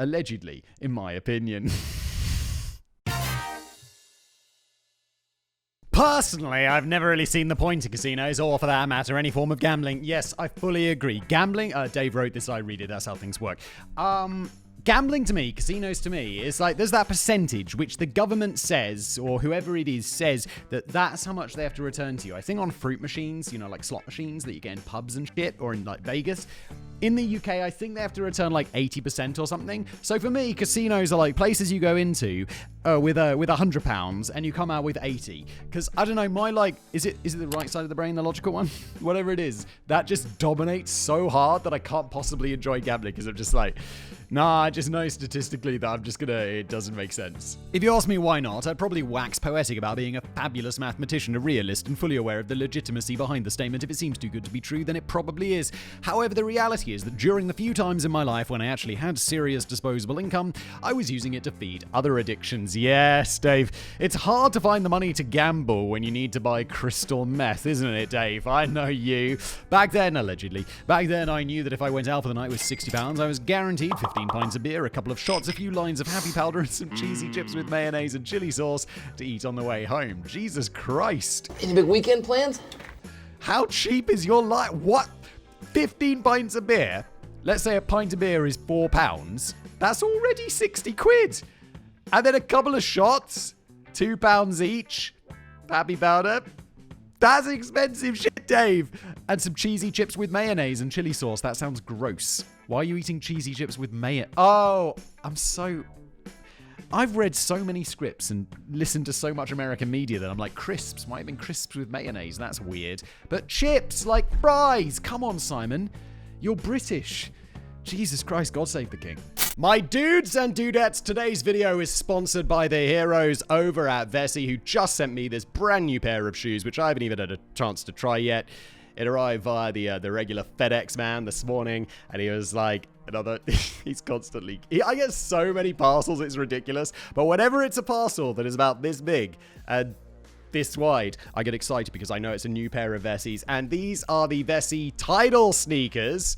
Allegedly, in my opinion. Personally, I've never really seen the point in casinos, or for that matter, any form of gambling. Yes, I fully agree. Gambling, Dave wrote this, I read it, that's how things work. Gambling to me, casinos to me, is like there's that percentage which the government says, or whoever it is says, that's how much they have to return to you. I think on fruit machines, like slot machines that you get in pubs and shit, or in like Vegas. In the UK, I think they have to return like 80% or something. So for me, casinos are like places you go into with £100 and you come out with 80. Because I don't know, is it the right side of the brain, the logical one? Whatever it is, that just dominates so hard that I can't possibly enjoy gambling because I'm just like, nah, I just know statistically that it doesn't make sense. If you ask me why not, I'd probably wax poetic about being a fabulous mathematician, a realist, and fully aware of the legitimacy behind the statement. If it seems too good to be true, then it probably is. However, the reality is that during the few times in my life when I actually had serious disposable income, I was using it to feed other addictions. Yes, Dave, it's hard to find the money to gamble when you need to buy crystal meth, isn't it, Dave? I know you. Back then, allegedly, I knew that if I went out for the night with £60, I was guaranteed 15 pints of beer, a couple of shots, a few lines of happy powder, and some cheesy chips with mayonnaise and chili sauce to eat on the way home. Jesus Christ. Any big weekend plans? How cheap is your life? What? 15 pints of beer? Let's say a pint of beer is £4. That's already 60 quid. And then a couple of shots, £2 each. Happy powder. That's expensive shit, Dave. And some cheesy chips with mayonnaise and chili sauce. That sounds gross. Why are you eating cheesy chips with mayonnaise? Oh, I've read so many scripts and listened to so much American media that I'm like, crisps, might have been crisps with mayonnaise. That's weird. But chips, like fries. Come on, Simon. You're British. Jesus Christ, God save the king. My dudes and dudettes, today's video is sponsored by the heroes over at Vessi, who just sent me this brand new pair of shoes, which I haven't even had a chance to try yet. It arrived via the regular FedEx man this morning, and he was like, he's constantly, I get so many parcels, it's ridiculous, but whenever it's a parcel that is about this big and this wide, I get excited because I know it's a new pair of Vessis, and these are the Vessi Tidal sneakers.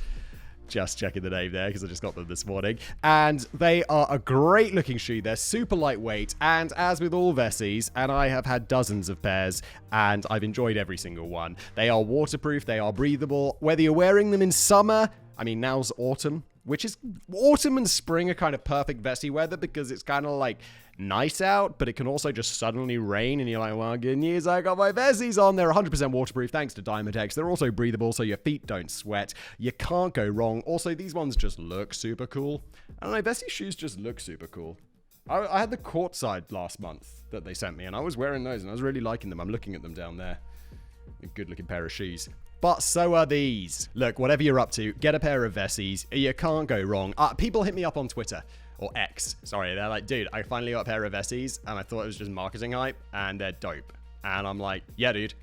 Just checking the name there because I just got them this morning. And they are a great looking shoe. They're super lightweight. And as with all Vessis, and I have had dozens of pairs and I've enjoyed every single one. They are waterproof. They are breathable. Whether you're wearing them in summer, I mean, now's autumn, which is autumn and spring are kind of perfect Vessi weather because it's kind of like nice out, but it can also just suddenly rain and you're like, well, good news, I got my Vessis on. They're 100% waterproof thanks to Dymatex. They're also breathable so your feet don't sweat. You can't go wrong. Also, these ones just look super cool. I don't know, Vessi shoes just look super cool. I had the courtside last month that they sent me and I was wearing those and I was really liking them. I'm looking at them down there. A good looking pair of shoes. But so are these. Look, whatever you're up to, get a pair of Vessis. You can't go wrong. People hit me up on Twitter. Or X, sorry. They're like, dude, I finally got a pair of Vessis, and I thought it was just marketing hype, and they're dope. And I'm like, yeah, dude.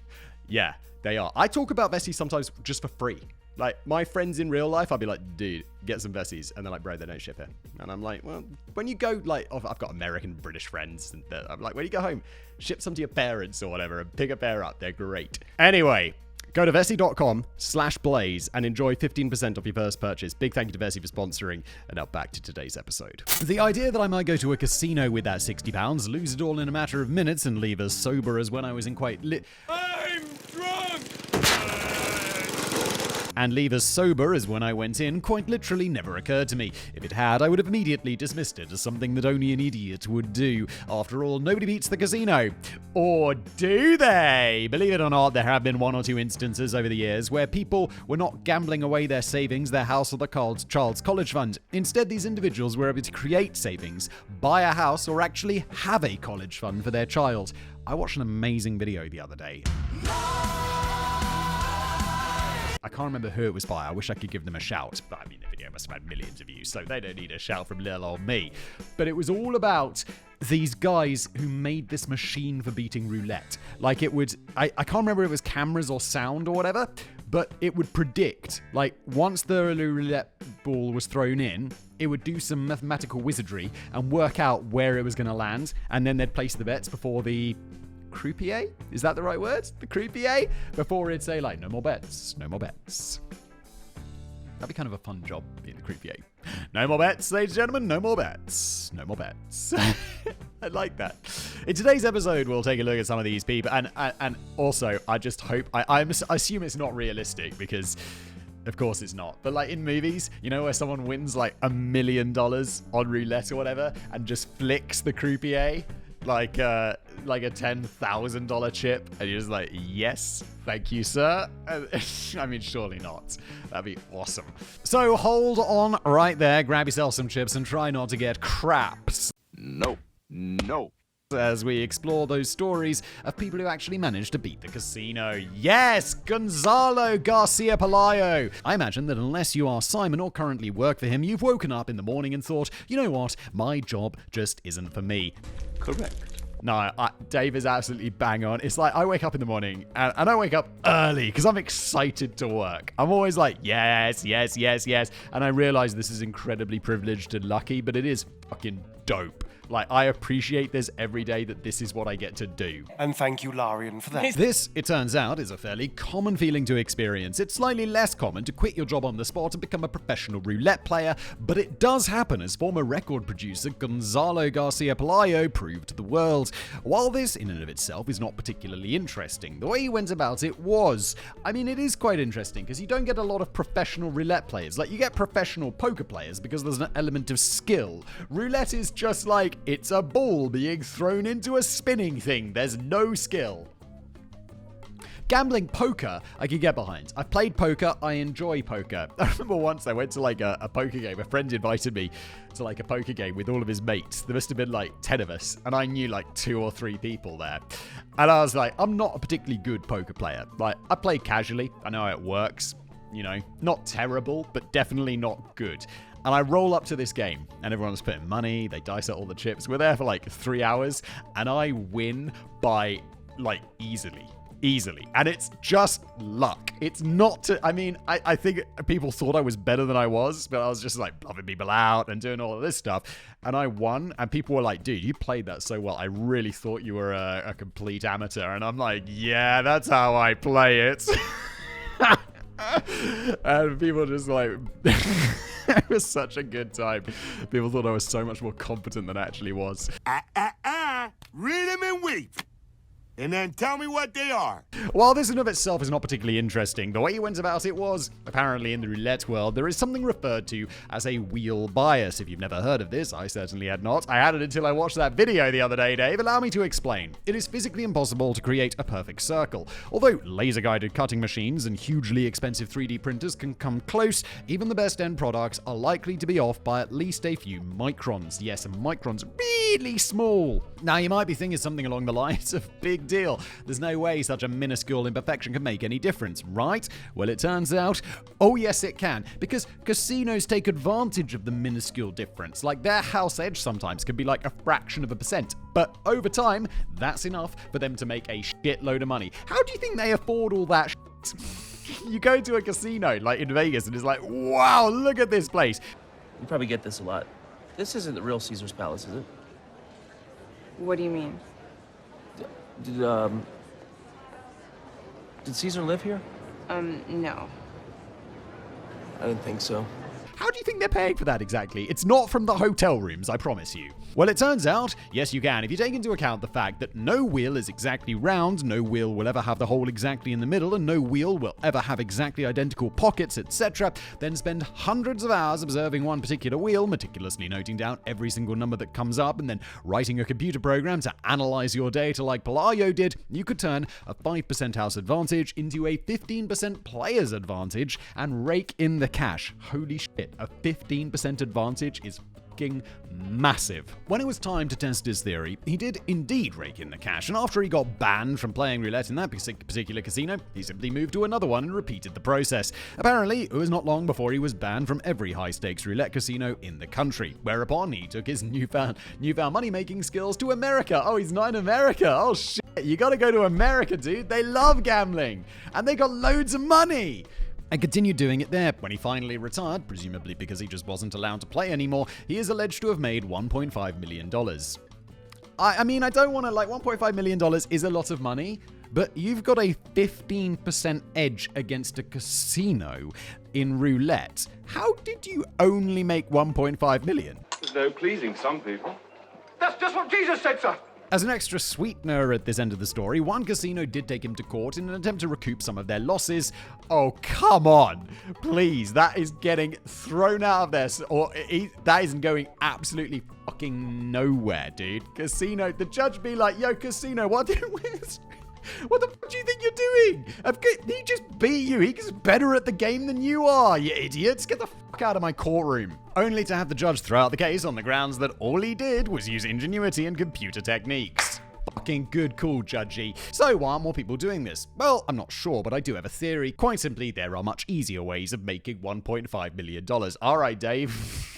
Yeah, they are. I talk about Vessis sometimes just for free. Like, my friends in real life, I'll be like, dude, get some Vessis. And they're like, bro, they don't ship it. And I'm like, well, when you go, like, I've got American, British friends, and I'm like, when you go home, ship some to your parents or whatever, and pick a pair up. They're great. Anyway, go to Vessi.com/blaze and enjoy 15% off your first purchase. Big thank you to Vessi for sponsoring. And now back to today's episode. The idea that I might go to a casino with that £60, lose it all in a matter of minutes, and leave as sober as when I was in quite I'm drunk! And leave as sober as when I went in quite literally never occurred to me. If it had, I would have immediately dismissed it as something that only an idiot would do. After all, nobody beats the casino. Or do they? Believe it or not, there have been one or two instances over the years where people were not gambling away their savings, their house, or the child's college fund. Instead, these individuals were able to create savings, buy a house, or actually have a college fund for their child. I watched an amazing video the other day. I can't remember who it was by. I wish I could give them a shout. But I mean, the video must have had millions of views, so they don't need a shout from little old me. But it was all about these guys who made this machine for beating roulette. Like it would, I can't remember if it was cameras or sound or whatever, but it would predict, like once the roulette ball was thrown in, it would do some mathematical wizardry and work out where it was going to land. And then they'd place the bets before the croupier? Is that the right word? The croupier? Before it'd say like, no more bets, no more bets. That'd be kind of a fun job, being the croupier. No more bets, ladies and gentlemen. No more bets. No more bets. I like that. In today's episode, we'll take a look at some of these people. And also, I just hope... I assume it's not realistic because... Of course it's not. But like in movies, you know, where someone wins like $1 million on roulette or whatever and just flicks the croupier like a $10,000 chip, and you're just like, yes, thank you, sir. I mean, surely not. That'd be awesome. So hold on right there, grab yourself some chips, and try not to get craps. No. As we explore those stories of people who actually managed to beat the casino. Yes, Gonzalo Garcia Pelayo. I imagine that unless you are Simon or currently work for him, you've woken up in the morning and thought, you know what, my job just isn't for me. Correct. No, Dave is absolutely bang on. It's like I wake up in the morning and I wake up early because I'm excited to work. I'm always like, yes. And I realize this is incredibly privileged and lucky, but it is fucking dope. Like, I appreciate this every day that this is what I get to do. And thank you, Larian, for that. This, it turns out, is a fairly common feeling to experience. It's slightly less common to quit your job on the spot and become a professional roulette player, but it does happen, as former record producer Gonzalo Garcia Pelayo proved to the world. While this, in and of itself, is not particularly interesting, the way he went about it was. I mean, it is quite interesting, because you don't get a lot of professional roulette players. Like, you get professional poker players, because there's an element of skill. Roulette is just like, it's a ball being thrown into a spinning thing. There's no skill. Gambling poker, I can get behind. I've played poker. I enjoy poker. I remember once I went to like a poker game. A friend invited me to like a poker game with all of his mates. There must have been like 10 of us, and I knew like 2 or 3 people there. And I was like, I'm not a particularly good poker player. Like, I play casually. I know how it works. You know, not terrible, but definitely not good. And I roll up to this game, and everyone's putting money, they dice out all the chips. We're there for like 3 hours, and I win by like easily. And it's just luck. It's not I think people thought I was better than I was, but I was just like bluffing people out and doing all of this stuff. And I won, and people were like, dude, you played that so well. I really thought you were a complete amateur. And I'm like, yeah, that's how I play it. And people just like... It was such a good time. People thought I was so much more competent than I actually was. Read them and wait. And then tell me what they are. While this in of itself is not particularly interesting, the way he went about it was, apparently in the roulette world, there is something referred to as a wheel bias. If you've never heard of this, I certainly had not. I had it until I watched that video the other day, Dave. Allow me to explain. It is physically impossible to create a perfect circle. Although laser-guided cutting machines and hugely expensive 3D printers can come close, even the best end products are likely to be off by at least a few microns. Yes, a micron's really small. Now, you might be thinking something along the lines of big deal. There's no way such a minuscule imperfection can make any difference, right? Well, it turns out, oh yes it can, because casinos take advantage of the minuscule difference. Like, their house edge sometimes can be like a fraction of a percent, but over time, that's enough for them to make a shitload of money. How do you think they afford all that shit? You go to a casino, like in Vegas, and it's like, wow, look at this place. You probably get this a lot. This isn't the real Caesar's Palace, is it? What do you mean? Did Caesar live here? No. I didn't think so. How do you think they're paying for that exactly? It's not from the hotel rooms, I promise you. Well, it turns out, yes you can. If you take into account the fact that no wheel is exactly round, no wheel will ever have the hole exactly in the middle, and no wheel will ever have exactly identical pockets, etc., then spend hundreds of hours observing one particular wheel, meticulously noting down every single number that comes up, and then writing a computer program to analyze your data like Pelayo did, you could turn a 5% house advantage into a 15% player's advantage and rake in the cash. Holy shit. A 15% advantage is fucking massive. When it was time to test his theory, he did indeed rake in the cash, and after he got banned from playing roulette in that particular casino, he simply moved to another one and repeated the process. Apparently, it was not long before he was banned from every high-stakes roulette casino in the country, whereupon he took his newfound money-making skills to America. Oh, he's not in America. Oh, shit. You gotta go to America, dude. They love gambling, and they got loads of money. And continued doing it there. When he finally retired, presumably because he just wasn't allowed to play anymore, he is alleged to have made $1.5 million. I mean, I don't want to, like, $1.5 million is a lot of money, but you've got a 15% edge against a casino in roulette. How did you only make 1.5 million? There's no pleasing some people. That's just what Jesus said, sir. As an extra sweetener at this end of the story, one casino did take him to court in an attempt to recoup some of their losses. Oh, come on. Please, that is getting thrown out of this, that isn't going absolutely fucking nowhere, dude. Casino, the judge be like, yo, casino, what the fuck do you think you're doing? He just beat you. He's better at the game than you are, you idiots. Get the fuck out of my courtroom. Only to have the judge throw out the case on the grounds that all he did was use ingenuity and computer techniques. Fucking good call, judgy. So why aren't more people doing this? Well, I'm not sure, but I do have a theory. Quite simply, there are much easier ways of making $1.5 million. All right, Dave.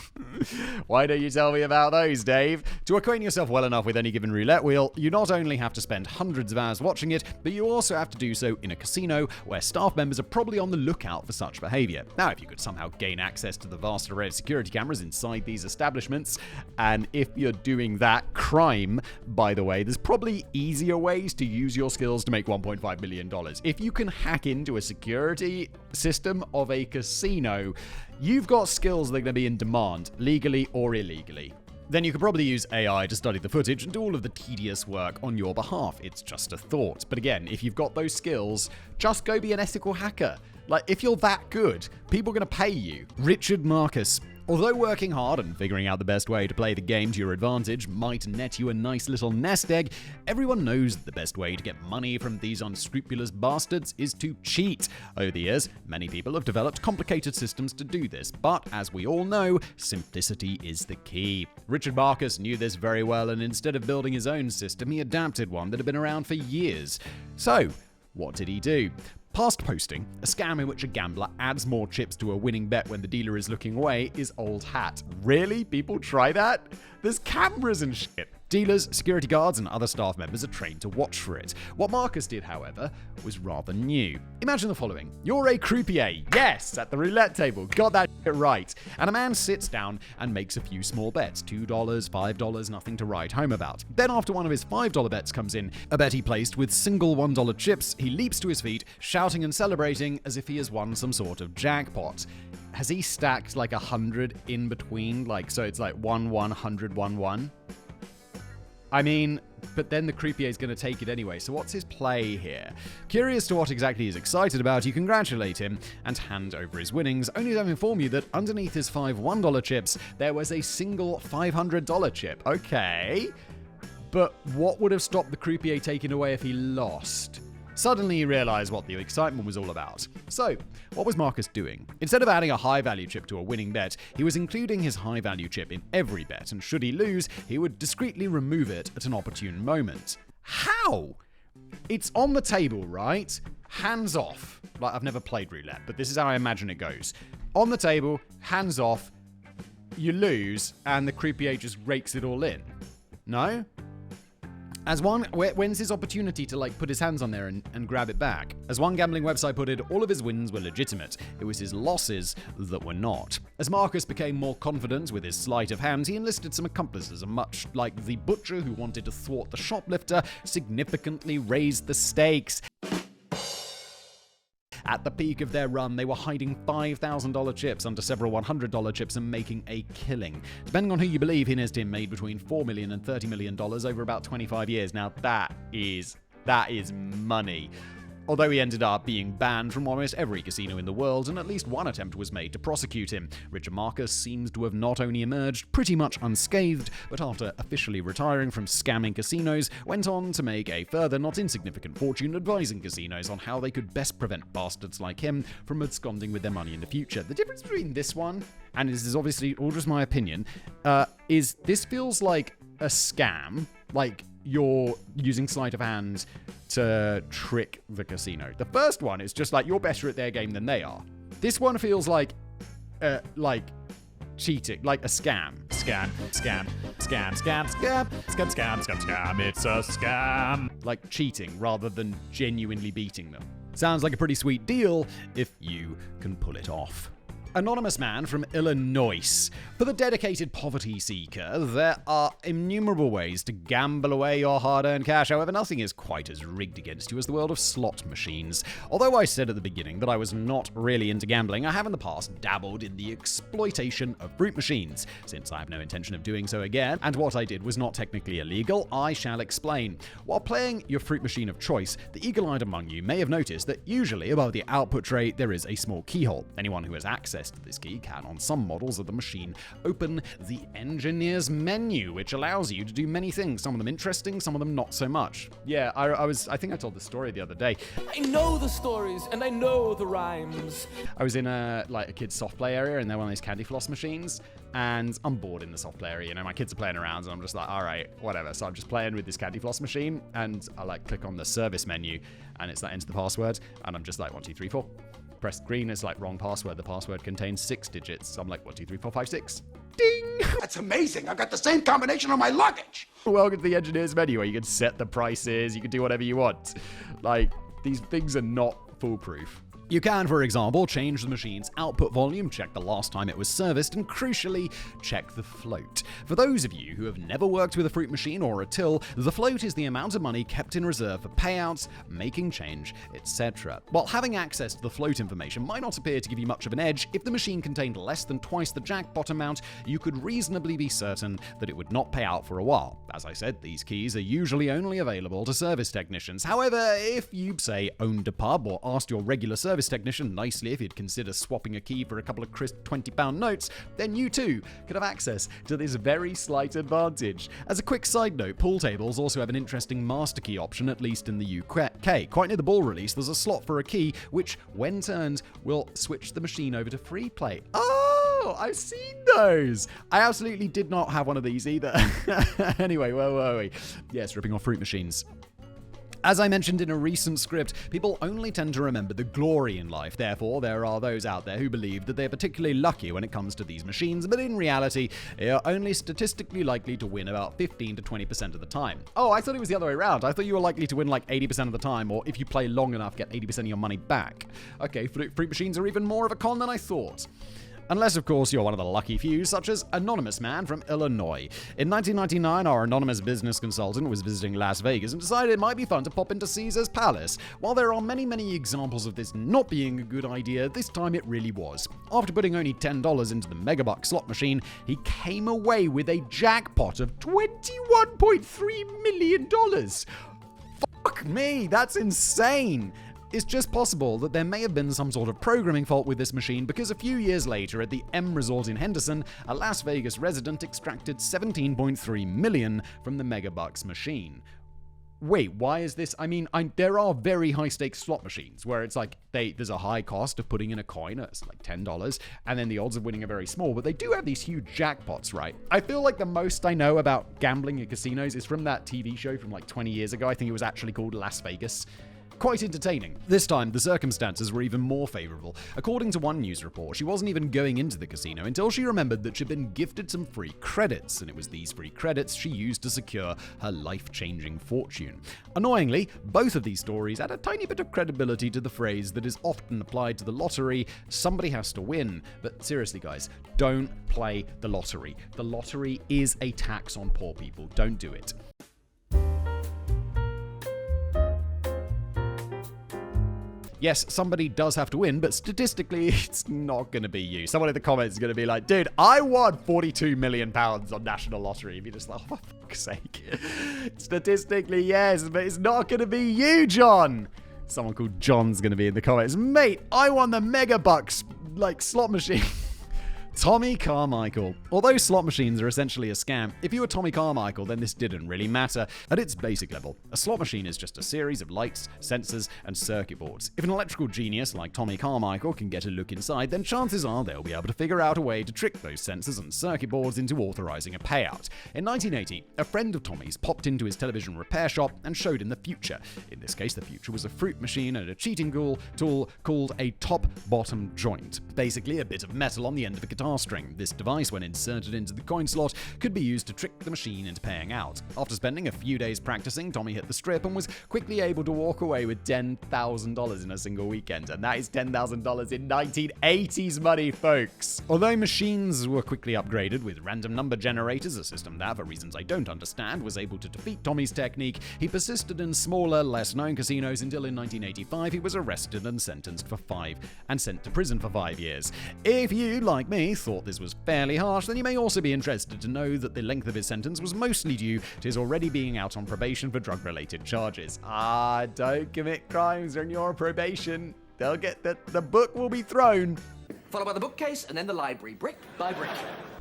Why don't you tell me about those, Dave? To acquaint yourself well enough with any given roulette wheel, you not only have to spend hundreds of hours watching it, but you also have to do so in a casino where staff members are probably on the lookout for such behavior. Now, if you could somehow gain access to the vast array of security cameras inside these establishments, and if you're doing that crime, by the way, there's probably easier ways to use your skills to make $1.5 million. If you can hack into a security system of a casino, you've got skills that are going to be in demand, legally or illegally. Then you could probably use AI to study the footage and do all of the tedious work on your behalf. It's just a thought. But again, if you've got those skills, just go be an ethical hacker. Like, if you're that good, people are going to pay you. Richard Marcus. Although working hard and figuring out the best way to play the game to your advantage might net you a nice little nest egg, everyone knows that the best way to get money from these unscrupulous bastards is to cheat. Over the years, many people have developed complicated systems to do this, but as we all know, simplicity is the key. Richard Marcus knew this very well, and instead of building his own system, he adapted one that had been around for years. So, what did he do? Past posting, a scam in which a gambler adds more chips to a winning bet when the dealer is looking away, is old hat. Really? People try that? There's cameras and shit. Dealers, security guards, and other staff members are trained to watch for it. What Marcus did, however, was rather new. Imagine the following. You're a croupier, yes, at the roulette table, got that shit right. And a man sits down and makes a few small bets, $2, $5, nothing to write home about. Then after one of his $5 bets comes in, a bet he placed with single $1 chips, he leaps to his feet, shouting and celebrating as if he has won some sort of jackpot. Has he stacked like 100 in between? So it's like 1, 1, 100, 1, 1? I mean, but then the croupier is going to take it anyway, so what's his play here? Curious to what exactly he's excited about, you congratulate him and hand over his winnings, only to inform you that underneath his 5 $1 chips, there was a single $500 chip. Okay, but what would have stopped the croupier taking away if he lost? Suddenly he realized what the excitement was all about. So, what was Marcus doing? Instead of adding a high-value chip to a winning bet, he was including his high-value chip in every bet, and should he lose, he would discreetly remove it at an opportune moment. How? It's on the table, right? Hands off. I've never played roulette, but this is how I imagine it goes. On the table, hands off, you lose, and the croupier just rakes it all in. No? When's his opportunity to put his hands on there and grab it back? As one gambling website put it, all of his wins were legitimate. It was his losses that were not. As Marcus became more confident with his sleight of hand, he enlisted some accomplices, and much like the butcher who wanted to thwart the shoplifter, significantly raised the stakes. At the peak of their run, they were hiding $5,000 chips under several $100 chips and making a killing. Depending on who you believe, he and his team made between $4 million and $30 million over about 25 years. Now that is money. Although he ended up being banned from almost every casino in the world, and at least one attempt was made to prosecute him. Richard Marcus seems to have not only emerged pretty much unscathed, but after officially retiring from scamming casinos, went on to make a further not insignificant fortune advising casinos on how they could best prevent bastards like him from absconding with their money in the future. The difference between this one, and this is obviously all just my opinion, is this feels like a scam, like you're using sleight of hand to trick the casino. The first one is just you're better at their game than they are. This one feels like cheating, like a scam. Scam. It's a scam. Like cheating rather than genuinely beating them. Sounds like a pretty sweet deal if you can pull it off. Anonymous man from Illinois. For the dedicated poverty seeker, there are innumerable ways to gamble away your hard-earned cash. However, nothing is quite as rigged against you as the world of slot machines. Although I said at the beginning that I was not really into gambling, I have in the past dabbled in the exploitation of fruit machines. Since I have no intention of doing so again, and what I did was not technically illegal, I shall explain. While playing your fruit machine of choice, the eagle-eyed among you may have noticed that usually above the output tray there is a small keyhole. Anyone who has access to this key can, on some models of the machine, open the engineer's menu, which allows you to do many things, some of them interesting, some of them not so much. Yeah, I think I told this story the other day. I know the stories and I know the rhymes. I was in a kid's soft play area, and they're one of these candy floss machines, and I'm bored in the soft play area. You know, my kids are playing around, and I'm just like, all right, whatever. So I'm just playing with this candy floss machine, and I click on the service menu, and it's enter the password, and I'm just like 1, 2, 3, 4. Press green, it's like wrong password. The password contains 6 digits. So I'm like 1, 2, 3, 4, 5, 6. Ding! That's amazing. I've got the same combination on my luggage. Welcome to the engineer's menu, where you can set the prices, you can do whatever you want. Like, these things are not foolproof. You can, for example, change the machine's output volume, check the last time it was serviced, and crucially, check the float. For those of you who have never worked with a fruit machine or a till, the float is the amount of money kept in reserve for payouts, making change, etc. While having access to the float information might not appear to give you much of an edge, if the machine contained less than twice the jackpot amount, you could reasonably be certain that it would not pay out for a while. As I said, these keys are usually only available to service technicians. However, if you, say, owned a pub or asked your regular service technician nicely if he'd consider swapping a key for a couple of crisp £20 notes, then you too could have access to this very slight advantage. As a quick side note, pool tables also have an interesting master key option, at least in the UK. Quite near the ball release, there's a slot for a key, which, when turned, will switch the machine over to free play. Oh, I've seen those! I absolutely did not have one of these either. Anyway, where were we? Yes, ripping off fruit machines. As I mentioned in a recent script, people only tend to remember the glory in life. Therefore, there are those out there who believe that they're particularly lucky when it comes to these machines, but in reality, they are only statistically likely to win about 15 to 20% of the time. Oh, I thought it was the other way around. I thought you were likely to win like 80% of the time, or if you play long enough, get 80% of your money back. Okay, fruit machines are even more of a con than I thought. Unless, of course, you're one of the lucky few, such as Anonymous Man from Illinois. In 1999, our anonymous business consultant was visiting Las Vegas and decided it might be fun to pop into Caesar's Palace. While there are many, many examples of this not being a good idea, this time it really was. After putting only $10 into the megabuck slot machine, he came away with a jackpot of $21.3 million. Fuck me, that's insane! It's just possible that there may have been some sort of programming fault with this machine, because a few years later at the M Resort in Henderson, a Las Vegas resident extracted $17.3 million from the Megabucks machine. Wait, why is this? I mean, there are very high-stakes slot machines where it's like there's a high cost of putting in a coin, it's like $10, and then the odds of winning are very small, but they do have these huge jackpots, right? I feel like the most I know about gambling in casinos is from that TV show from like 20 years ago. I think it was actually called Las Vegas. Quite entertaining. This time, the circumstances were even more favorable. According to one news report, she wasn't even going into the casino until she remembered that she'd been gifted some free credits, and it was these free credits she used to secure her life-changing fortune. Annoyingly, both of these stories add a tiny bit of credibility to the phrase that is often applied to the lottery: somebody has to win. But seriously, guys, don't play the lottery. The lottery is a tax on poor people. Don't do it. Yes, somebody does have to win, but statistically, it's not going to be you. Someone in the comments is going to be like, dude, I won £42 million on National Lottery. If you're just like, oh, for fuck's sake. Statistically, yes, but it's not going to be you, John. Someone called John's going to be in the comments. Mate, I won the Megabucks, slot machine. Tommy Carmichael. Although slot machines are essentially a scam, if you were Tommy Carmichael, then this didn't really matter. At its basic level, a slot machine is just a series of lights, sensors, and circuit boards. If an electrical genius like Tommy Carmichael can get a look inside, then chances are they'll be able to figure out a way to trick those sensors and circuit boards into authorizing a payout. In 1980, a friend of Tommy's popped into his television repair shop and showed him the future. In this case, the future was a fruit machine and a cheating tool called a top-bottom joint. Basically, a bit of metal on the end of a guitar guitar string. This device, when inserted into the coin slot, could be used to trick the machine into paying out. After spending a few days practicing, Tommy hit the strip and was quickly able to walk away with $10,000 in a single weekend. And that is $10,000 in 1980s money, folks. Although machines were quickly upgraded with random number generators, a system that, for reasons I don't understand, was able to defeat Tommy's technique, he persisted in smaller, less-known casinos until in 1985 he was arrested and sentenced sent to prison for 5 years. If you, like me, thought this was fairly harsh, then you may also be interested to know that the length of his sentence was mostly due to his already being out on probation for drug-related charges. Don't commit crimes when you're on probation. They'll get the book will be thrown. Followed by the bookcase and then the library, brick by brick.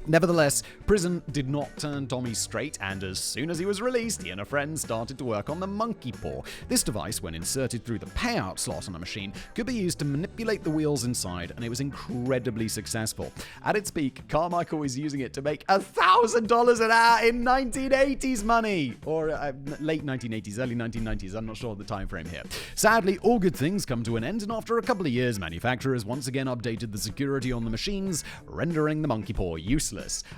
Nevertheless, prison did not turn Tommy straight, and as soon as he was released, he and a friend started to work on the monkey paw. This device, when inserted through the payout slot on a machine, could be used to manipulate the wheels inside, and it was incredibly successful. At its peak, Carmichael was using it to make $1,000 an hour in 1980s money, or late 1980s, early 1990s. I'm not sure of the time frame here. Sadly, all good things come to an end, and after a couple of years, manufacturers once again updated the security on the machines, rendering the monkey paw useless.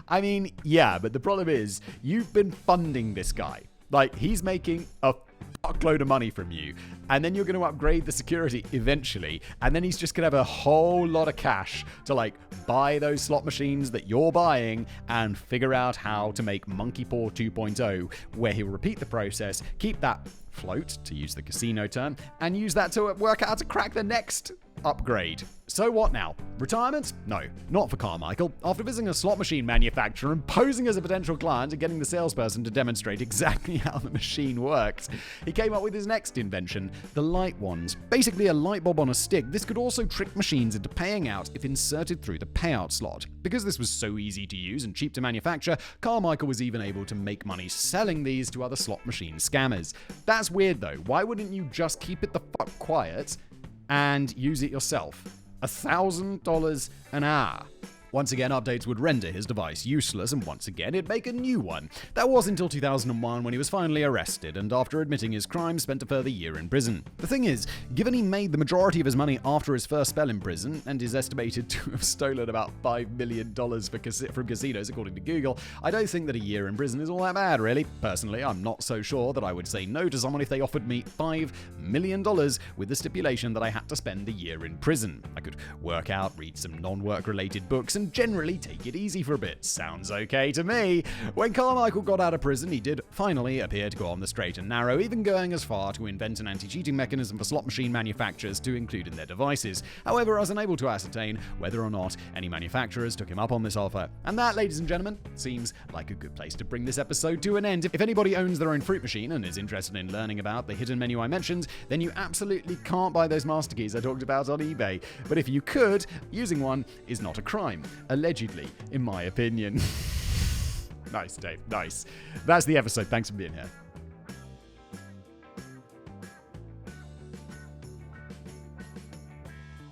I mean, yeah, but the problem is, you've been funding this guy. Like, he's making a fuckload of money from you, and then you're going to upgrade the security eventually, and then he's just going to have a whole lot of cash to, like, buy those slot machines that you're buying and figure out how to make Monkey Paw 2.0, where he'll repeat the process, keep that float, to use the casino term, and use that to work out how to crack the next upgrade. So what now? Retirement? No, not for Carmichael. After visiting a slot machine manufacturer and posing as a potential client and getting the salesperson to demonstrate exactly how the machine worked, he came up with his next invention, the light wand. Basically a light bulb on a stick, this could also trick machines into paying out if inserted through the payout slot. Because this was so easy to use and cheap to manufacture, Carmichael was even able to make money selling these to other slot machine scammers. That's weird though. Why wouldn't you just keep it the fuck quiet and use it yourself? $1,000 an hour. Once again, updates would render his device useless, and once again, it'd make a new one. That was until 2001 when he was finally arrested, and after admitting his crime, spent a further year in prison. The thing is, given he made the majority of his money after his first spell in prison, and is estimated to have stolen about $5 million from casinos according to Google, I don't think that a year in prison is all that bad, really. Personally, I'm not so sure that I would say no to someone if they offered me $5 million with the stipulation that I had to spend a year in prison. I could work out, read some non-work related books, and generally take it easy for a bit. Sounds okay to me. When Carmichael got out of prison, he did finally appear to go on the straight and narrow, even going as far to invent an anti-cheating mechanism for slot machine manufacturers to include in their devices. However, I was unable to ascertain whether or not any manufacturers took him up on this offer. And that, ladies and gentlemen, seems like a good place to bring this episode to an end. If anybody owns their own fruit machine and is interested in learning about the hidden menu I mentioned, then you absolutely can't buy those master keys I talked about on eBay. But if you could, using one is not a crime. Allegedly, in my opinion. Nice, Dave. Nice. That's the episode. Thanks for being here.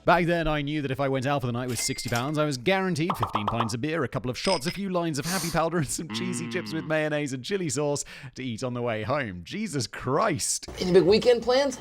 Back then, I knew that if I went out for the night with £60, I was guaranteed 15 pints of beer, a couple of shots, a few lines of happy powder, and some cheesy chips with mayonnaise and chili sauce to eat on the way home. Jesus Christ. Any big weekend plans?